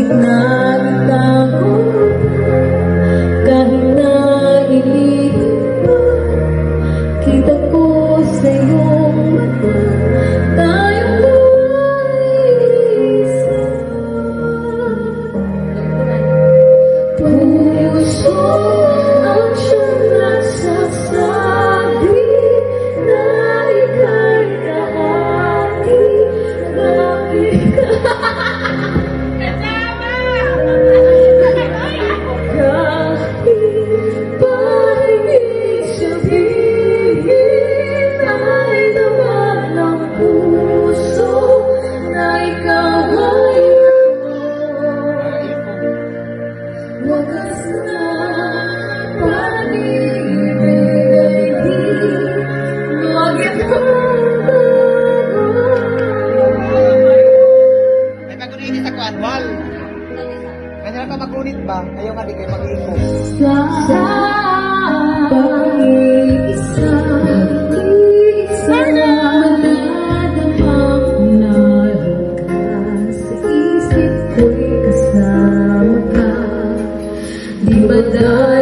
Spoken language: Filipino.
pilit na itago, kahit nailigid pa, kita ko sa iyong mata, tayong mag-isa. Puso ang siyang nagsasabi na ika'y kahati, bakit kahit paringin sabihin ay naman ng puso na ikaw ay wagas na pag-ibig ay di magbabago. Ay magunit sa kuan wall. Kanya ka magunit ba? Ayaw nga di kayo mag-iipon. Sa pag-iisa, isa na nadamang naroon ka sa isip ko'y kasama ka. Di ba dahil